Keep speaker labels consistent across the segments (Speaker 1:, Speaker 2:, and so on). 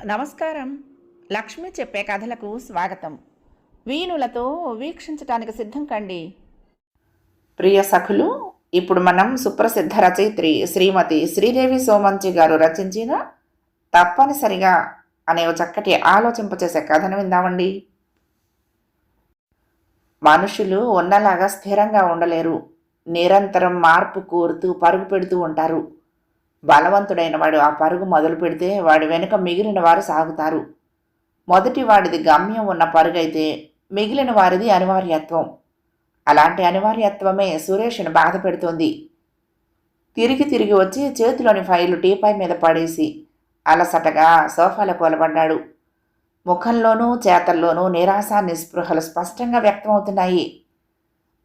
Speaker 1: నమస్కారం. లక్ష్మి చెప్పే కథలకు స్వాగతం. వీణులతో వీక్షించటానికి సిద్ధం కండి. ప్రియ సఖులు, ఇప్పుడు మనం సుప్రసిద్ధ రచయిత్రి శ్రీమతి శ్రీదేవి సోమంచి గారు రచించిన తప్పనిసరిగా అనే ఒక చక్కటి ఆలోచింపచేసే కథను విందామండి. మనుషులు ఉన్నలాగా స్థిరంగా ఉండలేరు. నిరంతరం మార్పు కోరుతూ పరుగు పెడుతూ ఉంటారు. బలవంతుడైన వాడు ఆ పరుగు మొదలు పెడితే వాడి వెనుక మిగిలిన వారు సాగుతారు. మొదటి వాడిది గమ్యం ఉన్న పరుగైతే మిగిలిన వారిది అనివార్యత్వం. అలాంటి అనివార్యత్వమే సురేష్ను బాధ పెడుతోంది. తిరిగి తిరిగి వచ్చి చేతిలోని ఫైలు టీపాయ్ మీద పడేసి అలసటగా సోఫాలో కూలబడ్డాడు. ముఖంలోనూ చేతల్లోనూ నిరాశ నిస్పృహలు స్పష్టంగా వ్యక్తమవుతున్నాయి.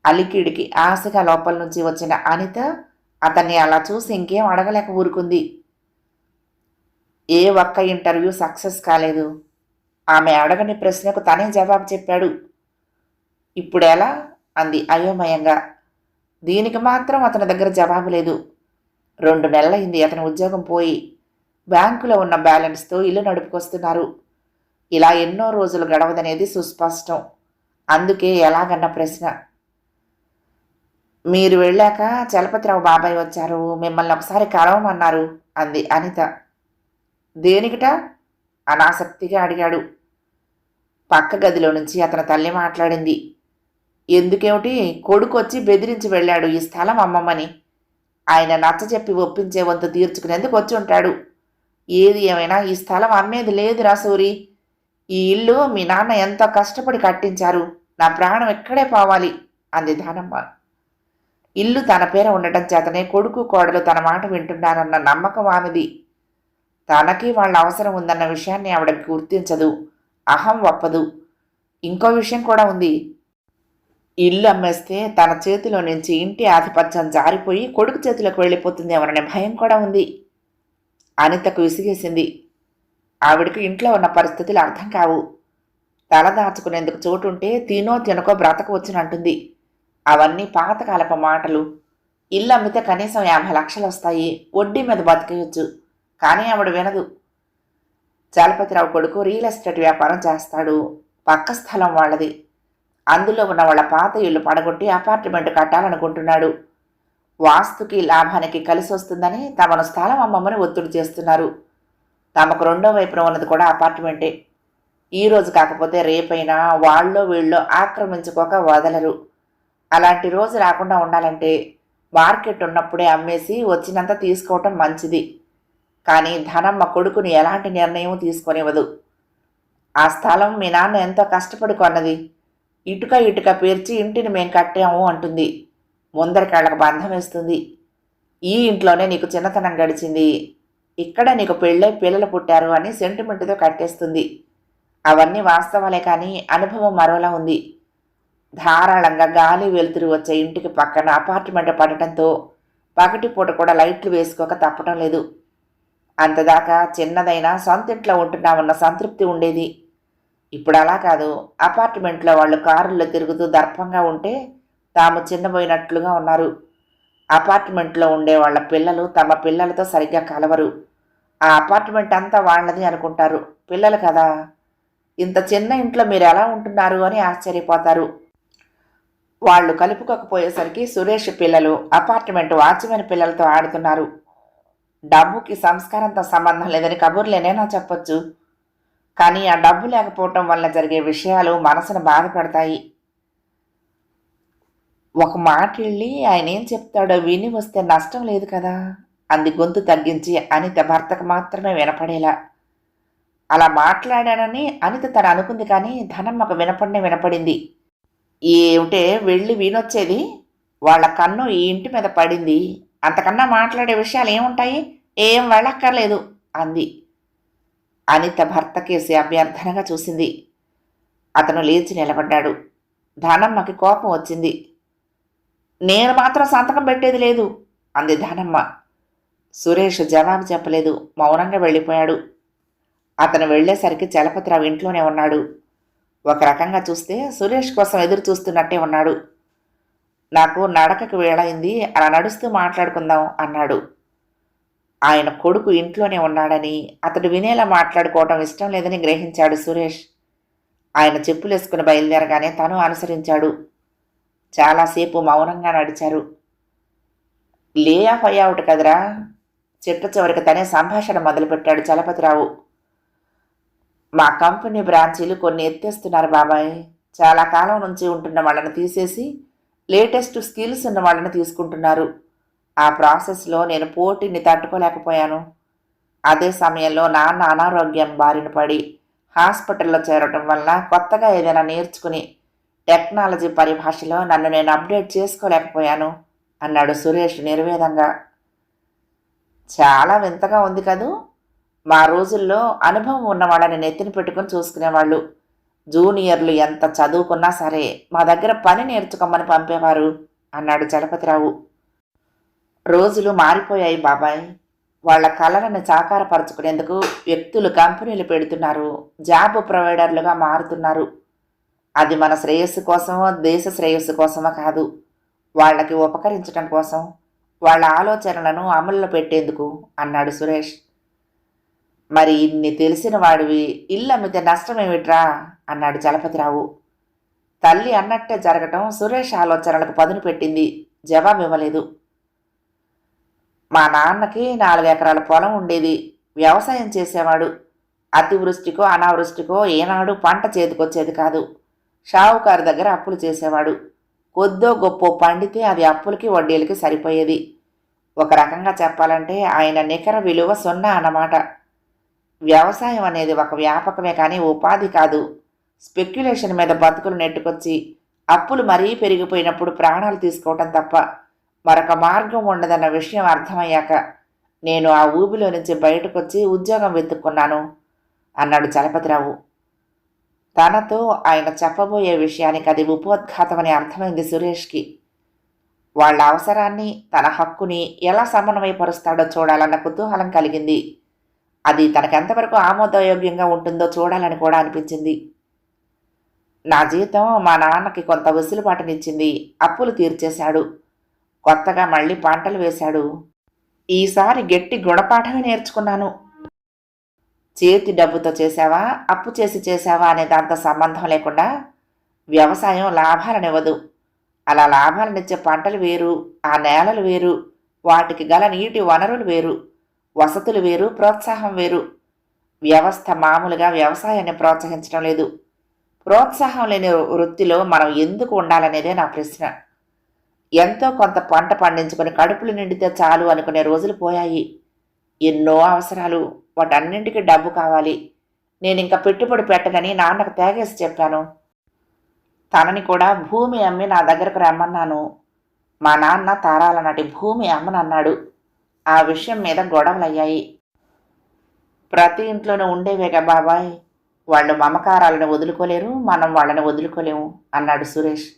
Speaker 1: అలికిడికి ఆశగా లోపల నుంచి వచ్చిన అనిత అతన్ని అలా చూసి ఇంకేం అడగలేక ఊరుకుంది. ఏ ఒక్క ఇంటర్వ్యూ సక్సెస్ కాలేదు. ఆమె అడగని ప్రశ్నకు తనే జవాబు చెప్పాడు. ఇప్పుడెలా అంది అయోమయంగా. దీనికి మాత్రం అతని దగ్గర జవాబు లేదు. 2 నెలలైంది అతని ఉద్యోగం పోయి. బ్యాంకులో ఉన్న బ్యాలెన్స్తో ఇల్లు నడుపుకొస్తున్నారు. ఇలా ఎన్నో రోజులు గడవదనేది సుస్పష్టం. అందుకే ఎలాగన్న ప్రశ్న. మీరు వెళ్ళాక చలపతిరావు బాబాయ్ వచ్చారు, మిమ్మల్ని ఒకసారి కలవమన్నారు అంది అనిత. దేనికిట అనాసక్తిగా అడిగాడు. పక్క గదిలో నుంచి అతని తల్లి మాట్లాడింది. ఎందుకేమిటి, కొడుకు వచ్చి బెదిరించి వెళ్ళాడు ఈ స్థలం అమ్మమ్మని. ఆయన నచ్చజెప్పి ఒప్పించే వంతు తీర్చుకునేందుకు వచ్చి ఉంటాడు. ఏది ఏమైనా ఈ స్థలం అమ్మేది లేదురా సూరి. ఈ ఇల్లు మీ నాన్న ఎంతో కష్టపడి కట్టించారు. నా ప్రాణం ఎక్కడే పోవాలి అంది ధనమ్మ. ఇల్లు తన పేర ఉండటం చేతనే కొడుకు కోడలు తన మాట వింటున్నారన్న నమ్మకం ఆమెది. తనకి వాళ్ళ అవసరం ఉందన్న విషయాన్ని ఆవిడకి గుర్తించదు. అహం ఒప్పదు. ఇంకో విషయం కూడా ఉంది. ఇల్లు అమ్మేస్తే తన చేతిలో నుంచి ఇంటి ఆధిపత్యం జారిపోయి కొడుకు చేతిలోకి వెళ్ళిపోతుందేమోననే భయం కూడా ఉంది. అనితకు విసిగేసింది. ఆవిడకు ఇంట్లో ఉన్న పరిస్థితులు అర్థం కావు. తల దాచుకునేందుకు చోటుంటే తినో తినకో బ్రతకవచ్చునంటుంది. అవన్నీ పాతకాలపు మాటలు. ఇల్లు అమ్మితే కనీసం 50 లక్షలు వస్తాయి, వడ్డీ మీద బతికేయచ్చు. కానీ ఆవిడ వినదు. చలపతిరావు కొడుకు రియల్ ఎస్టేట్ వ్యాపారం చేస్తాడు. పక్క స్థలం వాళ్ళది. అందులో ఉన్న వాళ్ళ పాత ఇల్లు పడగొట్టి అపార్ట్మెంట్ కట్టాలనుకుంటున్నాడు. వాస్తుకి లాభానికి కలిసి వస్తుందని తమను స్థలం అమ్మమ్మని ఒత్తిడి చేస్తున్నారు. తమకు రెండో వైపున ఉన్నది కూడా అపార్ట్మెంటే. ఈరోజు కాకపోతే రేపైనా వాళ్ళో వీళ్ళో ఆక్రమించుకోక వదలరు. అలాంటి రోజు రాకుండా ఉండాలంటే మార్కెట్ ఉన్నప్పుడే అమ్మేసి వచ్చినంత తీసుకోవటం మంచిది. కానీ ధనమ్మ కొడుకుని ఎలాంటి నిర్ణయం తీసుకొనివ్వదు. ఆ స్థలం మీ నాన్న ఎంతో కష్టపడి కొన్నది. ఇటుక ఇటుక పేర్చి ఇంటిని మేం కట్టాము అంటుంది. ముందరికాళ్ళకు బంధం వేస్తుంది. ఈ ఇంట్లోనే నీకు చిన్నతనం గడిచింది, ఇక్కడ నీకు పెళ్ళై పిల్లలు పుట్టారు అని సెంటిమెంటుతో కట్టేస్తుంది. అవన్నీ వాస్తవాలే, కానీ అనుభవం మరోలా ఉంది. ధారాళంగా గాలి వెలుతురు వచ్చే ఇంటికి పక్కన అపార్ట్మెంట్ పడటంతో పగటిపూట కూడా లైట్లు వేసుకోక తప్పటం లేదు. అంతదాకా చిన్నదైనా సొంత ఇంట్లో ఉంటున్నామన్న సంతృప్తి ఉండేది. ఇప్పుడు అలా కాదు. అపార్ట్మెంట్లో వాళ్ళు కారుల్లో తిరుగుతూ దర్పంగా ఉంటే తాము చిన్నబోయినట్లుగా ఉన్నారు. అపార్ట్మెంట్లో ఉండే వాళ్ళ పిల్లలు తమ పిల్లలతో సరిగ్గా కలవరు. ఆ అపార్ట్మెంట్ అంతా వాళ్ళది అనుకుంటారు. పిల్లలు కదా. ఇంత చిన్న ఇంట్లో మీరు ఎలా ఉంటున్నారు అని ఆశ్చర్యపోతారు. వాళ్ళు కలుపుకోకపోయేసరికి సురేష్ పిల్లలు అపార్ట్మెంట్ వాచ్మెన్ పిల్లలతో ఆడుతున్నారు. డబ్బుకి సంస్కారంతో సంబంధం లేదని కబుర్లేనైనా చెప్పొచ్చు. కానీ ఆ డబ్బు లేకపోవటం వల్ల జరిగే విషయాలు మనసును బాధపడతాయి. ఒక మాట వెళ్ళి ఆయన ఏం చెప్తాడో విని వస్తే నష్టం లేదు కదా అంది గొంతు తగ్గించి అనిత భర్తకు మాత్రమే వినపడేలా. అలా మాట్లాడానని అనిత తను అనుకుంది, కానీ ధనమ్మకు వినపడింది. ఏమిటే వెళ్ళి వినొచ్చేది? వాళ్ళ కన్ను ఈ ఇంటి మీద పడింది. అంతకన్నా మాట్లాడే విషయాలు ఏముంటాయి? ఏం వెళ్ళక్కర్లేదు అంది. అనిత భర్త కేసి అభ్యర్థనగా చూసింది. అతను లేచి నిలబడ్డాడు. ధనమ్మకి కోపం వచ్చింది. నేను మాత్రం సంతకం పెట్టేది లేదు అంది ధనమ్మ. సురేష్ జవాబు చెప్పలేదు. మౌనంగా వెళ్ళిపోయాడు. అతను వెళ్లేసరికి చలపతిరావు ఇంట్లోనే ఉన్నాడు. ఒక రకంగా చూస్తే సురేష్ కోసం ఎదురు చూస్తున్నట్టే ఉన్నాడు. నాకు నడకకు వేళయింది, అలా నడుస్తూ మాట్లాడుకుందాం అన్నాడు. ఆయన కొడుకు ఇంట్లోనే ఉన్నాడని, అతడు వినేలా మాట్లాడుకోవటం ఇష్టం లేదని గ్రహించాడు సురేష్. ఆయన చెప్పులేసుకుని బయలుదేరగానే తను అనుసరించాడు. చాలాసేపు మౌనంగా నడిచారు. లే ఆఫ్ అయ్యావుట కదరా, చిట్ట చివరికి తనే సంభాషణ మొదలుపెట్టాడు చలపతిరావు. మా కంపెనీ బ్రాంచీలు కొన్ని ఎత్తేస్తున్నారు బాబాయ్. చాలా కాలం నుంచి ఉంటున్న వాళ్ళని తీసేసి లేటెస్ట్ స్కిల్స్ ఉన్న వాళ్ళని తీసుకుంటున్నారు. ఆ ప్రాసెస్లో నేను పోటీని తట్టుకోలేకపోయాను. అదే సమయంలో నాన్న అనారోగ్యం బారిన పడి హాస్పిటల్లో చేరటం వల్ల కొత్తగా ఏదైనా నేర్చుకుని టెక్నాలజీ పరిభాషలో నన్ను నేను అప్డేట్ చేసుకోలేకపోయాను అన్నాడు సురేష్ నిర్వేదంగా. చాలా వింతగా ఉంది కదూ. మా రోజుల్లో అనుభవం ఉన్న వాళ్ళని నెత్తిన పెట్టుకుని చూసుకునేవాళ్ళు. జూనియర్లు ఎంత చదువుకున్నా సరే మా దగ్గర పని నేర్చుకోమని పంపేవారు అన్నాడు చలపతిరావు. రోజులు మారిపోయాయి బాబాయ్. వాళ్ళ కళలను సాకారపరచుకునేందుకు వ్యక్తులు కంపెనీలు పెడుతున్నారు, జాబ్ ప్రొవైడర్లుగా మారుతున్నారు. అది మన శ్రేయస్సు కోసమో దేశ శ్రేయస్సు కోసమో కాదు, వాళ్ళకి ఉపకరించడం కోసం, వాళ్ళ ఆలోచనలను అమల్లో పెట్టేందుకు అన్నాడు సురేష్. మరి ఇన్ని తెలిసిన వాడివి ఇల్లు అమ్మితే నష్టమేమిట్రా అన్నాడు చలపతిరావు. తల్లి అన్నట్టే జరగటం సురేష్ ఆలోచనలకు పదును పెట్టింది. జవాబివ్వలేదు. మా నాన్నకి 4 ఎకరాల పొలం ఉండేది. వ్యవసాయం చేసేవాడు. అతివృష్టికో అనావృష్టికో ఏనాడు పంట చేతికొచ్చేది కాదు. షావుకారు దగ్గర అప్పులు చేసేవాడు. కొద్దో గొప్పో పండితే అది అప్పులకి వడ్డీలకి సరిపోయేది. ఒక రకంగా చెప్పాలంటే ఆయన నికర విలువ 0 అన్నమాట. వ్యవసాయం అనేది ఒక వ్యాపకమే కానీ ఉపాధి కాదు. స్పెక్యులేషన్ మీద బతుకులు నెట్టుకొచ్చి అప్పులు మరీ పెరిగిపోయినప్పుడు ప్రాణాలు తీసుకోవటం తప్ప మరొక మార్గం ఉండదన్న విషయం అర్థమయ్యాక నేను ఆ ఊబిలో నుంచి బయటకొచ్చి ఉద్యోగం వెతుక్కున్నాను అన్నాడు చలపతిరావు. తనతో ఆయన చెప్పబోయే విషయానికి అది ఉపోద్ఘాతమని అర్థమైంది సురేష్కి. వాళ్ళ అవసరాన్ని తన హక్కుని ఎలా సమన్వయపరుస్తాడో చూడాలన్న కుతూహలం కలిగింది. అది తనకెంతవరకు ఆమోదయోగ్యంగా ఉంటుందో చూడాలని కూడా అనిపించింది. నా జీతం మా నాన్నకి కొంత వెసులుబాటునిచ్చింది. అప్పులు తీర్చేశాడు. కొత్తగా మళ్ళీ పంటలు వేశాడు. ఈసారి గట్టి గుణపాఠమే నేర్చుకున్నాను. చేతి డబ్బుతో చేశావా, అప్పు చేసి చేశావా అనే దాంతో సంబంధం లేకుండా వ్యవసాయం లాభాలనివ్వదు. అలా లాభాలనిచ్చే పంటలు వేరు, ఆ నేలలు వేరు, వాటికి గల నీటి వనరులు వేరు, వసతులు వేరు, ప్రోత్సాహం వేరు. వ్యవస్థ మామూలుగా వ్యవసాయాన్ని ప్రోత్సహించడం లేదు. ప్రోత్సాహం లేని వృత్తిలో మనం ఎందుకు ఉండాలనేదే నా ప్రశ్న. ఎంతో కొంత పంట పండించుకొని కడుపులు నిండితే చాలు అనుకునే రోజులు పోయాయి. ఎన్నో అవసరాలు, వాటన్నింటికి డబ్బు కావాలి. నేను ఇంకా పెట్టుబడి పెట్టనని నాన్నకు తేగేసి చెప్పాను. తనని కూడా భూమి అమ్మి నా దగ్గరకు రమ్మన్నాను. మా నాన్న తారాల నాటి భూమి అమ్మనన్నాడు. ఆ విషయం మీద గొడవలయ్యాయి. ప్రతి ఇంట్లోనూ ఉండేవేగా బాబాయ్. వాళ్ళు మమకారాలను వదులుకోలేరు, మనం వాళ్ళని వదులుకోలేము అన్నాడు సురేష్.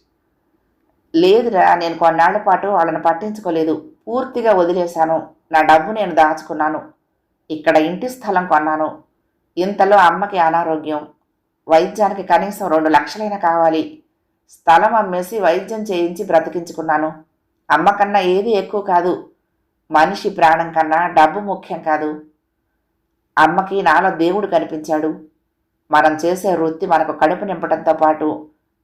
Speaker 1: లేదురా, నేను కొన్నాళ్ల పాటు వాళ్ళని పట్టించుకోలేదు. పూర్తిగా వదిలేశాను. నా డబ్బు నేను దాచుకున్నాను. ఇక్కడ ఇంటి స్థలం కొన్నాను. ఇంతలో అమ్మకి అనారోగ్యం. వైద్యానికి కనీసం 2 లక్షలైనా కావాలి. స్థలం అమ్మేసి వైద్యం చేయించి బ్రతికించుకున్నాను. అమ్మకన్నా ఏది ఎక్కువ కాదు. మనిషి ప్రాణం కన్నా డబ్బు ముఖ్యం కాదు. అమ్మకి నాలో దేవుడు కనిపించాడు. మనం చేసే వృత్తి మనకు కడుపు నింపడంతో పాటు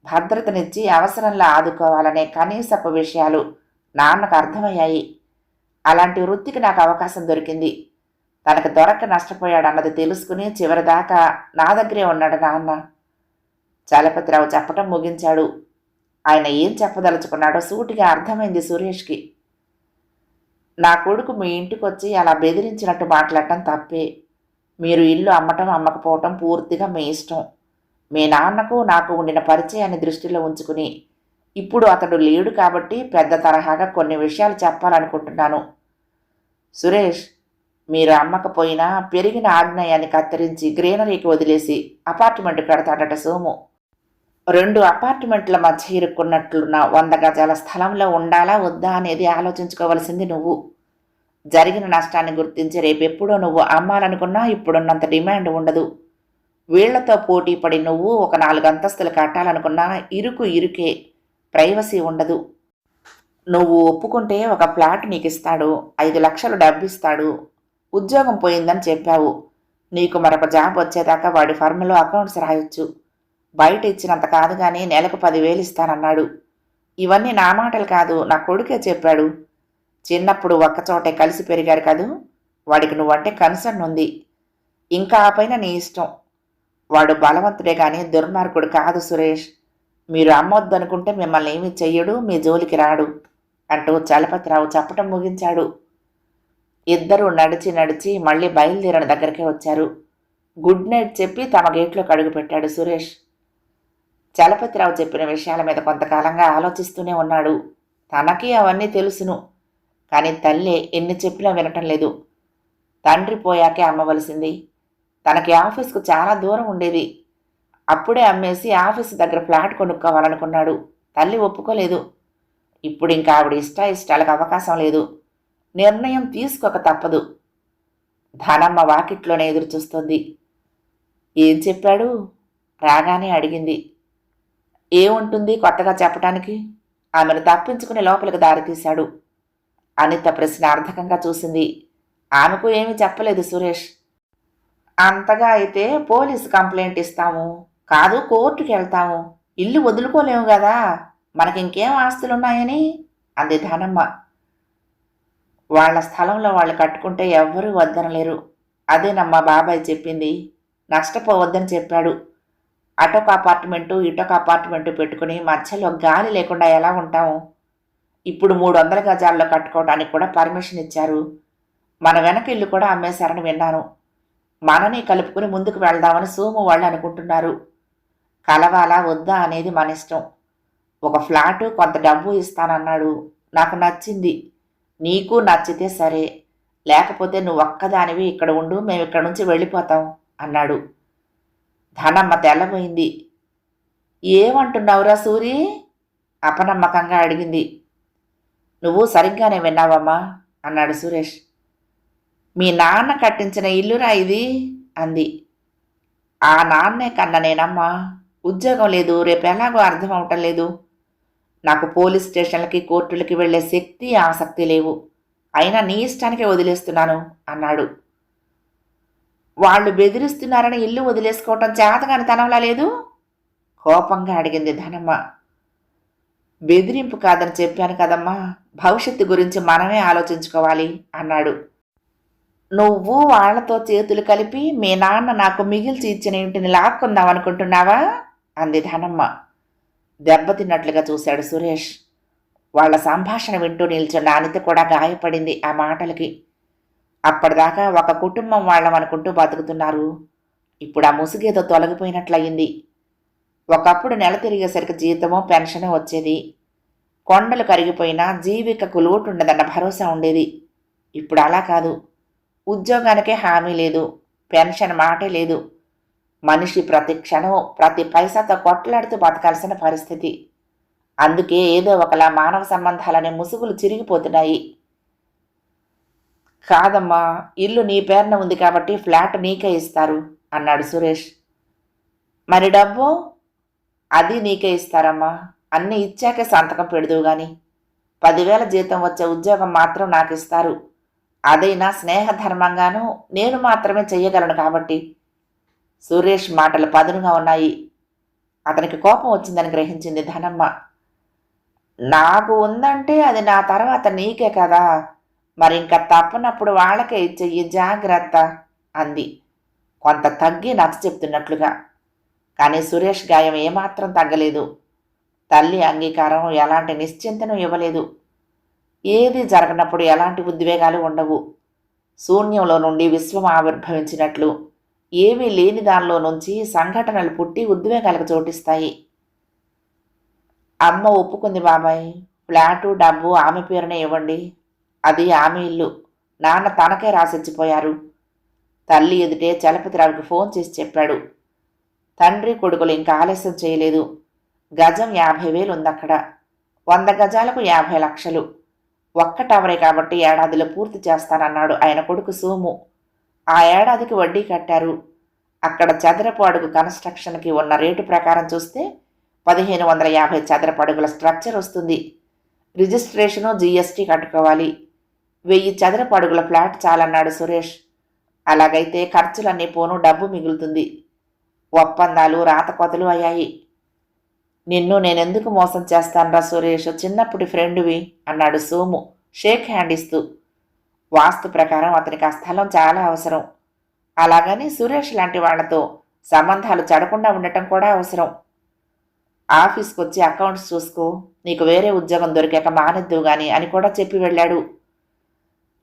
Speaker 1: భద్రతనిచ్చి అవసరంలో ఆదుకోవాలనే కనీసపు విషయాలు నాన్నకు అర్థమయ్యాయి. అలాంటి వృత్తికి నాకు అవకాశం దొరికింది. తనకు దొరక్క నష్టపోయాడన్నది తెలుసుకుని చివరిదాకా నా దగ్గరే ఉన్నాడు నాన్న. చలపతిరావు చెప్పటం ముగించాడు. ఆయన ఏం చెప్పదలుచుకున్నాడో సూటిగా అర్థమైంది సురేష్కి. నా కొడుకు మీ ఇంటికొచ్చి అలా బెదిరించినట్టు మాట్లాడటం తప్పే. మీరు ఇల్లు అమ్మటం అమ్మకపోవటం పూర్తిగా మీ ఇష్టం. మీ నాన్నకు నాకు ఉండిన పరిచయాన్ని దృష్టిలో ఉంచుకుని ఇప్పుడు అతడు లేడు కాబట్టి పెద్ద తరహాగా కొన్ని విషయాలు చెప్పాలనుకుంటున్నాను. సురేష్, మీరు అమ్మకపోయినా పెరిగిన ఆగ్నేయాన్ని కత్తిరించి గ్రీనరీకి వదిలేసి అపార్ట్మెంట్ కడతాడట సోము. 2 అపార్ట్మెంట్ల మధ్య ఇరుక్కున్నట్లున్న 100 గజాల స్థలంలో ఉండాలా వద్దా అనేది ఆలోచించుకోవలసింది నువ్వు. జరిగిన నష్టాన్ని గుర్తించి రేపెప్పుడో నువ్వు అమ్మాలనుకున్నా ఇప్పుడున్నంత డిమాండ్ ఉండదు. వీళ్లతో పోటీ పడి నువ్వు ఒక 4 అంతస్తులు కట్టాలనుకున్నా ఇరుకే, ప్రైవసీ ఉండదు. నువ్వు ఒప్పుకుంటే ఒక ఫ్లాట్ నీకు ఇస్తాడు, 5 లక్షలు డబ్బిస్తాడు. ఉద్యోగం పోయిందని చెప్పావు. నీకు మరొక జాబ్ వచ్చేదాకా వాడి ఫర్మ్లో అకౌంట్స్ రాయొచ్చు. బయట ఇచ్చినంత కాదు కానీ నెలకు 10,000 ఇస్తానన్నాడు. ఇవన్నీ నా మాటలు కాదు, నా కొడుకే చెప్పాడు. చిన్నప్పుడు ఒక్కచోటే కలిసి పెరిగారు కదూ, వాడికి నువ్వంటే కన్సర్న్ ఉంది. ఇంకా ఆ పైన నీ ఇష్టం. వాడు బలవంతుడే కానీ దుర్మార్గుడు కాదు సురేష్. మీరు అమ్మొద్దనుకుంటే మిమ్మల్ని ఏమీ చెయ్యడు, మీ జోలికి రాడు అంటూ చలపతిరావు చెప్పటం ముగించాడు. ఇద్దరూ నడిచి నడిచి మళ్ళీ బయలుదేరిన దగ్గరికే వచ్చారు. గుడ్ నైట్ చెప్పి తమ గేట్లోకి అడుగుపెట్టాడు సురేష్. చలపతిరావు చెప్పిన విషయాల మీద కొంతకాలంగా ఆలోచిస్తూనే ఉన్నాడు. తనకి అవన్నీ తెలుసును, కానీ తల్లే ఎన్ని చెప్పినా వినటం లేదు. తండ్రి పోయాకే అమ్మవలసింది. తనకి ఆఫీస్కు చాలా దూరం ఉండేది. అప్పుడే అమ్మేసి ఆఫీసు దగ్గర ఫ్లాట్ కొనుక్కోవాలనుకున్నాడు. తల్లి ఒప్పుకోలేదు. ఇప్పుడు ఇంకా ఆవిడ ఇష్టాలకు అవకాశం లేదు. నిర్ణయం తీసుకోక తప్పదు. ధనమ్మ వాకిట్లోనే ఎదురుచూస్తోంది. ఏం చెప్పాడు? రాగానే అడిగింది. ఏముంటుంది కొత్తగా చెప్పటానికి? ఆమెను తప్పించుకుని లోపలికి దారితీశాడు. అనిత ప్రశ్న అర్థకంగా చూసింది. ఆమెకు ఏమీ చెప్పలేదు సురేష్. అంతగా అయితే పోలీసు కంప్లైంట్ ఇస్తాము, కాదు కోర్టుకి వెళ్తాము. ఇల్లు వదులుకోలేము కదా, మనకింకేం ఆస్తులున్నాయని అంది ధనమ్మ. వాళ్ల స్థలంలో వాళ్ళు కట్టుకుంటే ఎవ్వరూ వద్దనలేరు. అదేనమ్మా బాబాయ్ చెప్పింది. నష్టపోవద్దని చెప్పాడు. అటొక అపార్ట్మెంటు ఇటొక అపార్ట్మెంటు పెట్టుకుని మధ్యలో గాలి లేకుండా ఎలా ఉంటాము? ఇప్పుడు 300 గజాల్లో కట్టుకోవడానికి కూడా పర్మిషన్ ఇచ్చారు. మన వెనక ఇల్లు కూడా అమ్మేశారని విన్నాను. మనని కలుపుకుని ముందుకు వెళ్దామని సోము వాళ్ళు అనుకుంటున్నారు. కలవాలా వద్దా అనేది మన ఇష్టం. ఒక ఫ్లాటు కొంత డబ్బు ఇస్తానన్నాడు. నాకు నచ్చింది. నీకు నచ్చితే సరే, లేకపోతే నువ్వు ఒక్కదానివి ఇక్కడ ఉండు, మేము ఇక్కడి నుంచి వెళ్ళిపోతాం అన్నాడు. ధనమ్మ తెల్లబోయింది. ఏమంటున్నావురా సూరి? అపనమ్మకంగా అడిగింది. నువ్వు సరిగ్గానే విన్నావమ్మా అన్నాడు సురేష్. మీ నాన్న కట్టించిన ఇల్లురా ఇది అంది. ఆ నాన్నే కన్నా నేనమ్మా. ఉద్యోగం లేదు, రేపు ఎలాగో అర్థం అవటం లేదు. నాకు పోలీస్ స్టేషన్లకి కోర్టులకి వెళ్లే శక్తి ఆసక్తి లేవు. అయినా నీ ఇష్టానికే వదిలేస్తున్నాను అన్నాడు. వాళ్ళు బెదిరిస్తున్నారని ఇల్లు వదిలేసుకోవటం చేతగాని తనంలా లేదు? కోపంగా అడిగింది ధనమ్మ. బెదిరింపు కాదని చెప్పాను కదమ్మా, భవిష్యత్తు గురించి మనమే ఆలోచించుకోవాలి అన్నాడు. నువ్వు వాళ్లతో చేతులు కలిపి మీ నాన్న నాకు మిగిల్చి ఇచ్చిన ఇంటిని లాక్కుందామనుకుంటున్నావా అంది ధనమ్మ. దెబ్బతిన్నట్లుగా చూశాడు సురేష్. వాళ్ల సంభాషణ వింటూ నిల్చున్న అనిత కూడా గాయపడింది ఆ మాటలకి. అప్పటిదాకా ఒక కుటుంబం వాళ్ళమనుకుంటూ బతుకుతున్నారు. ఇప్పుడు ఆ ముసుగేదో తొలగిపోయినట్లయింది. ఒకప్పుడు నెల తిరిగేసరికి జీతమో పెన్షనో వచ్చేది. కొండలు కరిగిపోయినా జీవికకు లోటుండదన్న భరోసా ఉండేది. ఇప్పుడు అలా కాదు. ఉద్యోగానికే హామీ లేదు, పెన్షన్ మాటే లేదు. మనిషి ప్రతి క్షణం ప్రతి పైసాతో కొట్లాడుతూ బతకాల్సిన పరిస్థితి. అందుకే ఏదో ఒకలా మానవ సంబంధాలనే ముసుగులు చిరిగిపోతున్నాయి. కాదమ్మా, ఇల్లు నీ పేరున ఉంది కాబట్టి ఫ్లాట్ నీకే ఇస్తారు అన్నాడు సురేష్. మరి డబ్బు? అది నీకే ఇస్తారమ్మా. అన్నీ ఇచ్చాకే సంతకం పెడదువు గాని. 10,000 జీతం వచ్చే ఉద్యోగం మాత్రం నాకు ఇస్తారు. అదైనా స్నేహధర్మంగానూ నేను మాత్రమే చెయ్యగలను కాబట్టి. సురేష్ మాటలు పదునుగా ఉన్నాయి. అతనికి కోపం వచ్చిందని గ్రహించింది ధనమ్మ. నాకు ఉందంటే అది నా తర్వాత నీకే కదా, మరింక తప్పనప్పుడు వాళ్ళకే ఇచ్చెయ్యి, జాగ్రత్త అంది కొంత తగ్గి నచ్చ చెప్తున్నట్లుగా. కానీ సురేష్ గాయం ఏమాత్రం తగ్గలేదు. తల్లి అంగీకారం ఎలాంటి నిశ్చింతను ఇవ్వలేదు. ఏది జరగనప్పుడు ఎలాంటి ఉద్వేగాలు ఉండవు. శూన్యంలో నుండి విశ్వం ఆవిర్భవించినట్లు ఏమీ లేని దానిలో నుంచి సంఘటనలు పుట్టి ఉద్వేగాలకు చోటిస్తాయి. అమ్మ ఒప్పుకుంది బాబాయ్. ఫ్లాటు డబ్బు ఆమె పేరునే ఇవ్వండి. అది ఆమె ఇల్లు. నాన్న తనకే రాసిచ్చిపోయారు. తల్లి ఎదుటే చలపతిరావుకి ఫోన్ చేసి చెప్పాడు. తండ్రి కొడుకులు ఇంకా ఆలస్యం చేయలేదు. గజం 50,000 ఉందక్కడ. 100 గజాలకు 50 లక్షలు. ఒక్క టవరే కాబట్టి ఏడాదిలో పూర్తి చేస్తానన్నాడు ఆయన కొడుకు సోము. ఆ ఏడాదికి వడ్డీ కట్టారు. అక్కడ చదరపు అడుగు కన్స్ట్రక్షన్కి ఉన్న రేటు ప్రకారం చూస్తే 1,550 చదరపు అడుగుల స్ట్రక్చర్ వస్తుంది. రిజిస్ట్రేషను, జీఎస్టీ కట్టుకోవాలి. 1000 చదరపు అడుగుల ఫ్లాట్ చాలన్నాడు సురేష్. అలాగైతే ఖర్చులన్నీ పోను, డబ్బు మిగులుతుంది. ఒప్పందాలు రాతకోతలు అయ్యాయి. నిన్ను నేనెందుకు మోసం చేస్తానురా సురేష్, చిన్నప్పటి ఫ్రెండువి అన్నాడు సోము షేక్ హ్యాండ్ ఇస్తూ. వాస్తు ప్రకారం అతనికి ఆ స్థలం చాలా అవసరం. అలాగని సురేష్ లాంటి వాళ్లతో సంబంధాలు చెడకుండా ఉండటం కూడా అవసరం. ఆఫీస్కి వచ్చి అకౌంట్స్ చూసుకో, నీకు వేరే ఉద్యోగం దొరికాక మానేద్దు గాని అని కూడా చెప్పి వెళ్ళాడు.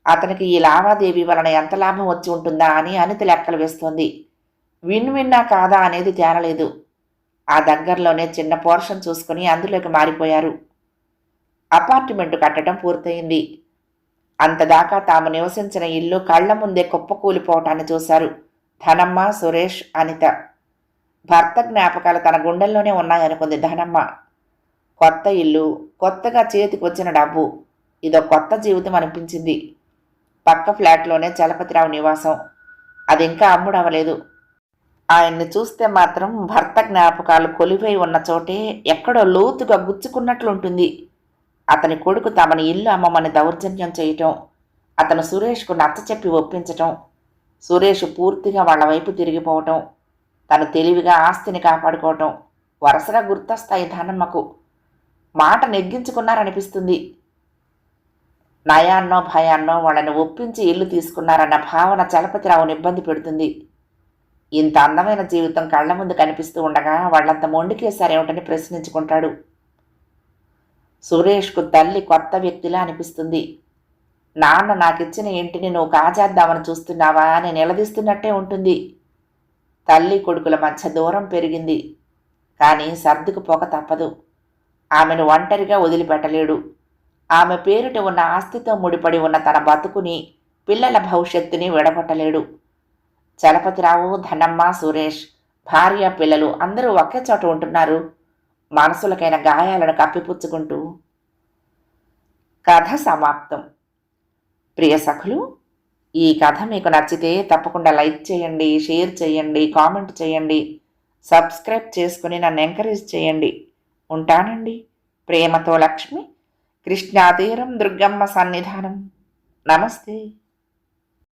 Speaker 1: అతనికి ఈ లావాదేవీ వలన ఎంత లాభం వచ్చి ఉంటుందా అని అనిత లెక్కలు వేస్తోంది. విన్నా కాదా అనేది తేరలేదు. ఆ దగ్గరలోనే చిన్న పోర్షన్ చూసుకుని అందులోకి మారిపోయారు. అపార్ట్మెంటు కట్టడం పూర్తయింది. అంతదాకా తాము నివసించిన ఇల్లు కళ్ల ముందే కుప్పకూలిపోవటాన్ని చూశారు ధనమ్మ, సురేష్, అనిత. భర్త జ్ఞాపకాలు తన గుండెల్లోనే ఉన్నాయనుకుంది ధనమ్మ. కొత్త ఇల్లు, కొత్తగా చేతికి వచ్చిన డబ్బు, ఇదో కొత్త జీవితం అనిపించింది. పక్క ఫ్లాట్లోనే చలపతిరావు నివాసం. అది ఇంకా అమ్ముడవలేదు. ఆయన్ని చూస్తే మాత్రం భర్త జ్ఞాపకాలు కొలివై ఉన్న చోటే ఎక్కడో లోతుగా గుచ్చుకున్నట్లుంటుంది. అతని కొడుకు తమని ఇల్లు అమ్మమని దౌర్జన్యం చేయటం, అతను సురేష్కు నచ్చచెప్పి ఒప్పించటం, సురేష్ పూర్తిగా వాళ్ల వైపు తిరిగిపోవటం, తను తెలివిగా ఆస్తిని కాపాడుకోవటం వరుసగా గుర్తొస్తాయి ధనమ్మకు. మాట నెగ్గించుకున్నారనిపిస్తుంది. నయాన్నో భయాన్నో వాళ్ళని ఒప్పించి ఇల్లు తీసుకున్నారన్న భావన చలపతిరావుని ఇబ్బంది పెడుతుంది. ఇంత అందమైన జీవితం కళ్ల ముందు కనిపిస్తూ ఉండగా వాళ్ళంత మొండికేశారేమిటని ప్రశ్నించుకుంటాడు. సురేష్కు తల్లి కొత్త వ్యక్తిలా అనిపిస్తుంది. నాన్న నాకిచ్చిన ఇంటిని నువ్వు కాజేద్దామని చూస్తున్నావా అని నిలదీస్తున్నట్టే ఉంటుంది. తల్లి కొడుకుల మధ్య దూరం పెరిగింది. కానీ సర్దుకుపోక తప్పదు. ఆమెను ఒంటరిగా వదిలిపెట్టలేడు. ఆమె పేరిట ఉన్న ఆస్తితో ముడిపడి ఉన్న తన బతుకుని, పిల్లల భవిష్యత్తుని విడగొట్టలేడు. చలపతిరావు, ధనమ్మ, సురేష్, భార్య, పిల్లలు అందరూ ఒకే చోట ఉంటున్నారు, మనసులకైన గాయాలను కప్పిపుచ్చుకుంటూ. కథ సమాప్తం. ప్రియ సఖులు, ఈ కథ మీకు నచ్చితే తప్పకుండా లైక్ చేయండి, షేర్ చేయండి, కామెంట్ చేయండి, సబ్స్క్రైబ్ చేసుకుని నన్ను ఎంకరేజ్ చేయండి. ఉంటానండి. ప్రేమతో లక్ష్మి, కృష్ణాతీరం, దుర్గమ్మ సన్నిధానం. నమస్తే.